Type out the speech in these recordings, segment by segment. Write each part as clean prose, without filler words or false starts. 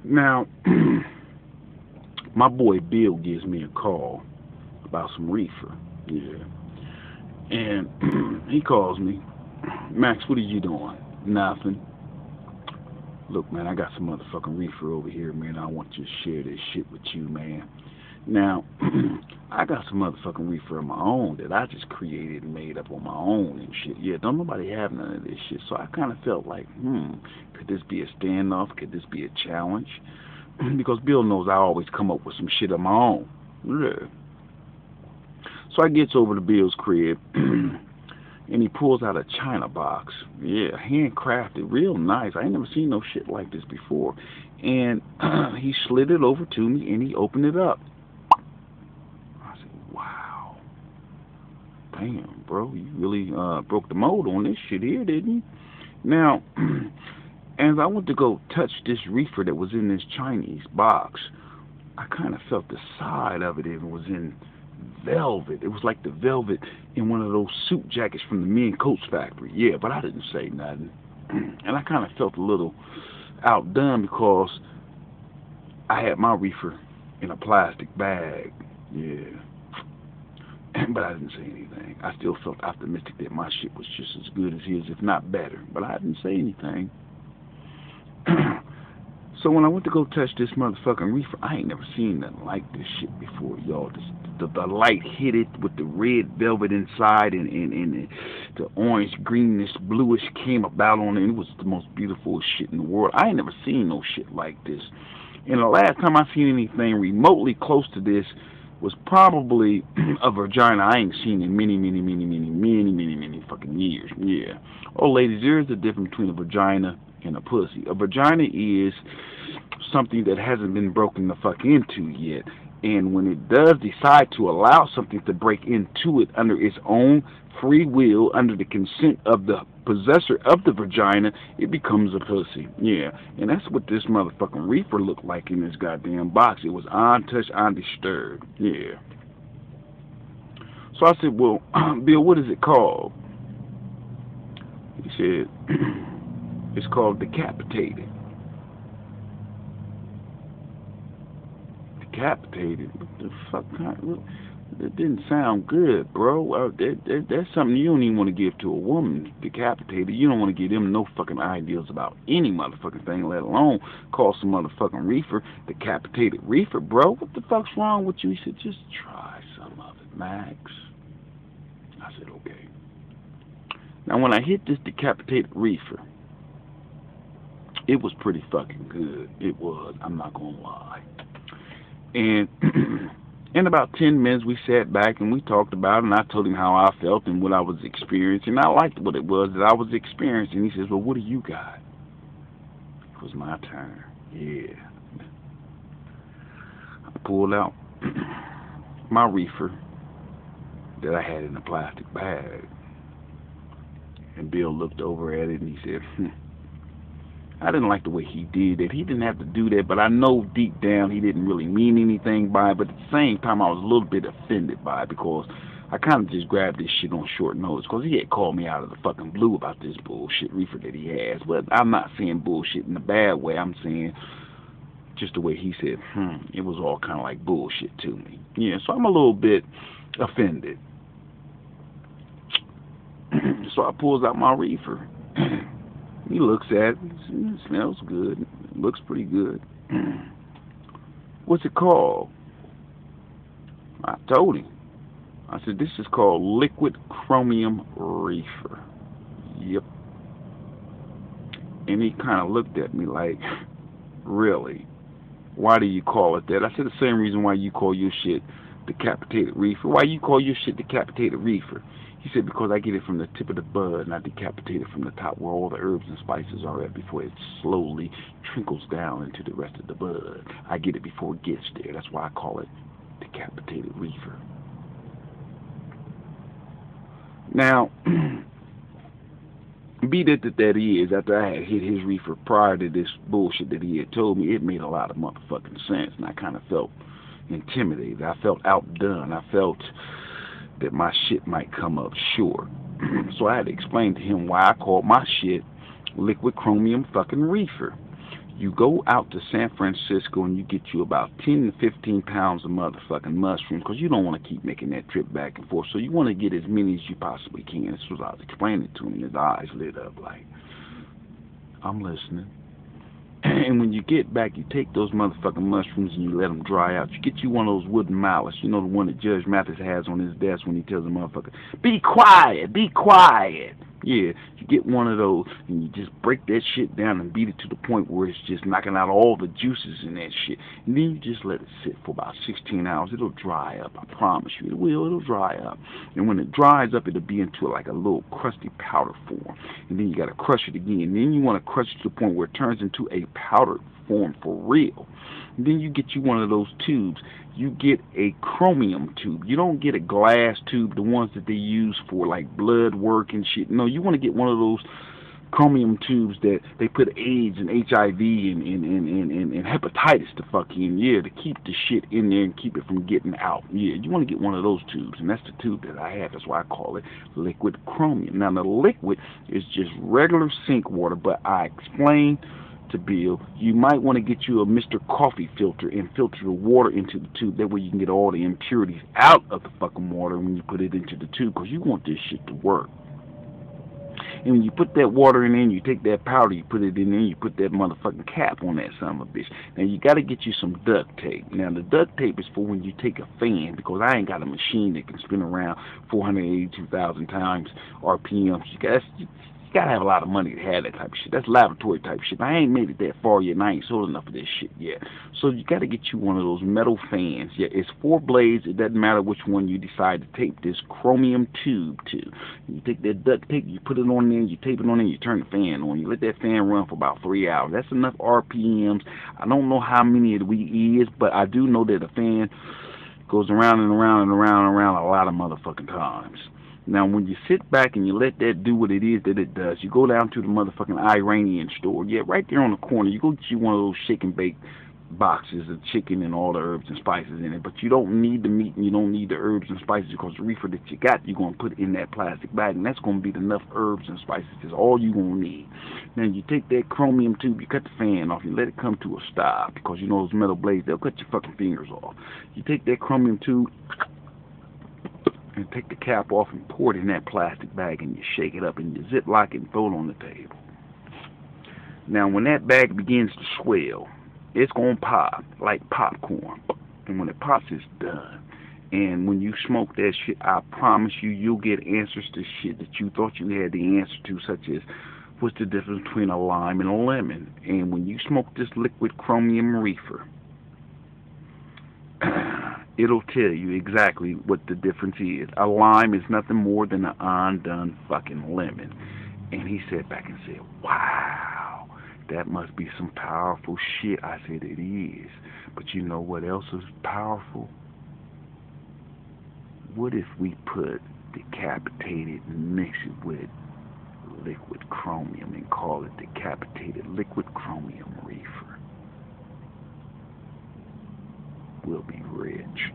Now, my boy Bill gives me a call about some reefer. Yeah. And he calls me, Max, what are you doing? Nothing. Look, man, I got some motherfucking reefer over here, man. I want you to share this shit with you, man. Now, I got some motherfucking reefer of my own that I just created and made up on my own and shit. Yeah, don't nobody have none of this shit. So I kind of felt like, could this be a standoff? Could this be a challenge? Because Bill knows I always come up with some shit of my own. Yeah. So I gets over to Bill's crib, and he pulls out a china box. Yeah, handcrafted, real nice. I ain't never seen no shit like this before. And he slid it over to me, and he opened it up. I said, wow. Damn, bro, you really broke the mold on this shit here, didn't you? Now, as I went to go touch this reefer that was in this Chinese box, I kind of felt the side of it. It was in velvet. It was like the velvet in one of those suit jackets from the Men Coats factory. Yeah, but I didn't say nothing. And I kind of felt a little outdone because I had my reefer in a plastic bag. Yeah. But I didn't say anything. I still felt optimistic that my shit was just as good as his, if not better. But I didn't say anything. So when I went to go touch this motherfucking reefer, I ain't never seen nothing like this shit before, y'all. The light hit it with the red velvet inside, and the orange, greenish, bluish came about on it. It was the most beautiful shit in the world. I ain't never seen no shit like this. And the last time I seen anything remotely close to this was probably a vagina I ain't seen in many fucking years. Yeah. Oh, ladies, there is a difference between a vagina and a pussy. A vagina is something that hasn't been broken the fuck into yet. And when it does decide to allow something to break into it under its own free will, under the consent of the possessor of the vagina, it becomes a pussy. Yeah. And that's what this motherfucking reefer looked like in this goddamn box. It was untouched, undisturbed. Yeah. So I said, well, Bill, what is it called? He said, it's called decapitated. Decapitated? What the fuck? That didn't sound good, bro. That's something you don't even want to give to a woman. Decapitated. You don't want to give them no fucking ideas about any motherfucking thing, let alone call some motherfucking reefer decapitated reefer, bro. What the fuck's wrong with you? He said, just try some of it, Max. I said, okay. Now, when I hit this decapitated reefer, it was pretty fucking good. It was. I'm not gonna lie. And in about 10 minutes, we sat back and we talked about it, and I told him how I felt and what I was experiencing. I liked what it was that I was experiencing. He says, well, what do you got? It was my turn. Yeah. I pulled out my reefer that I had in a plastic bag. And Bill looked over at it and he said, I didn't like the way he did it. He didn't have to do that, but I know deep down he didn't really mean anything by it. But at the same time, I was a little bit offended by it because I kind of just grabbed this shit on short notice because he had called me out of the fucking blue about this bullshit reefer that he has. But I'm not saying bullshit in a bad way. I'm saying just the way he said, it was all kind of like bullshit to me. Yeah, so I'm a little bit offended. So I pulls out my reefer. He looks at it. It smells good. It looks pretty good. What's it called? I told him. I said, this is called liquid chromium reefer. Yep. And he kind of looked at me like, really? Why do you call it that? I said, the same reason why you call your shit decapitated reefer. Why you call your shit decapitated reefer? He said, because I get it from the tip of the bud and I decapitate it from the top where all the herbs and spices are at before it slowly trickles down into the rest of the bud. I get it before it gets there. That's why I call it decapitated reefer. Now, be that is, after I had hit his reefer prior to this bullshit that he had told me, it made a lot of motherfucking sense. And I kind of felt intimidated. I felt outdone. I felt that my shit might come up short. So I had to explain to him why I called my shit liquid chromium fucking reefer. You go out to San Francisco and you get you about 10 to 15 pounds of motherfucking mushrooms because you don't want to keep making that trip back and forth. So you want to get as many as you possibly can. This was I was explaining to him. His eyes lit up like, I'm listening. And when you get back, you take those motherfucking mushrooms and you let them dry out. You get you one of those wooden mallets. You know the one that Judge Mathis has on his desk when he tells the motherfucker, be quiet, be quiet. Yeah, you get one of those and you just break that shit down and beat it to the point where it's just knocking out all the juices in that shit. And then you just let it sit for about 16 hours. It'll dry up. I promise you it will. It'll dry up. And when it dries up, it'll be into like a little crusty powder form. And then you got to crush it again. And then you want to crush it to the point where it turns into a powder form for real. And then you get you one of those tubes. You get a chromium tube. You don't get a glass tube, the ones that they use for like blood work and shit. No, you want to get one of those chromium tubes that they put AIDS and HIV and hepatitis to fuck in, yeah, to keep the shit in there and keep it from getting out. Yeah, you want to get one of those tubes, and that's the tube that I have. That's why I call it liquid chromium. Now, the liquid is just regular sink water, but I explained to Bill, you might want to get you a Mr. Coffee filter and filter the water into the tube. That way you can get all the impurities out of the fucking water when you put it into the tube, because you want this shit to work. And when you put that water in there, and you take that powder, you put it in there, and you put that motherfucking cap on that son of a bitch. Now, you got to get you some duct tape. Now, the duct tape is for when you take a fan, because I ain't got a machine that can spin around 482,000 times RPMs. You gotta have a lot of money to have that type of shit. That's laboratory type shit. I ain't made it that far yet, and I ain't sold enough of this shit yet. So you gotta get you one of those metal fans. Yeah, it's 4 blades. It doesn't matter which one you decide to tape this chromium tube to. You take that duct tape, you put it on there, you tape it on there, you turn the fan on. You let that fan run for about 3 hours. That's enough RPMs. I don't know how many the weed is, but I do know that a fan goes around and around and around and around a lot of motherfucking times. Now, when you sit back and you let that do what it is that it does, you go down to the motherfucking Iranian store. Yeah, right there on the corner. You go get you one of those shake and bake boxes of chicken and all the herbs and spices in it. But you don't need the meat and you don't need the herbs and spices, because the reefer that you got, you're going to put in that plastic bag. And that's going to be enough herbs and spices. That's all you're going to need. Now, you take that chromium tube, you cut the fan off, you let it come to a stop, because you know those metal blades, they'll cut your fucking fingers off. You take that chromium tube and take the cap off and pour it in that plastic bag, and you shake it up and you ziplock it and throw it on the table. Now, when that bag begins to swell, it's going to pop like popcorn. And when it pops, it's done. And when you smoke that shit, I promise you, you'll get answers to shit that you thought you had the answer to, such as, what's the difference between a lime and a lemon? And when you smoke this liquid chromium reefer, it'll tell you exactly what the difference is. A lime is nothing more than an undone fucking lemon. And he sat back and said, wow, that must be some powerful shit. I said, it is. But you know what else is powerful? What if we put decapitated and mix it with liquid chromium and call it decapitated liquid chromium reefer? We'll be rich.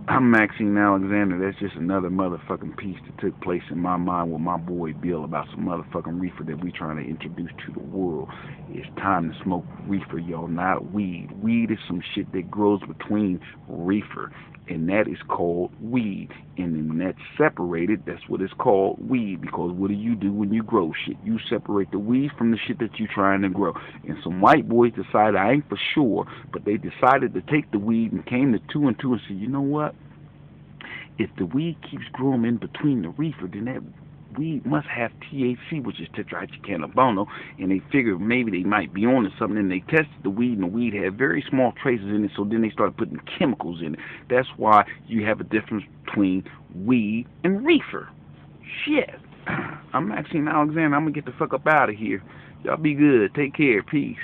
I'm Maxine Alexander. That's just another motherfucking piece that took place in my mind with my boy Bill about some motherfucking reefer that we trying to introduce to the world. It's time to smoke reefer, y'all, not weed. Weed is some shit that grows between reefer, and that is called weed. And then when that's separated, that's what it's called, weed. Because what do you do when you grow shit? You separate the weed from the shit that you're trying to grow. And some white boys decided, I ain't for sure, but they decided to take the weed and came to 2 and 2 and said, you know what? If the weed keeps growing in between the reefer, then that weed must have THC, which is tetrahydrocannabinol, and they figured maybe they might be on to something, and they tested the weed, and the weed had very small traces in it, so then they started putting chemicals in it. That's why you have a difference between weed and reefer. Shit. I'm Maxine Alexander. I'm going to get the fuck up out of here. Y'all be good. Take care. Peace.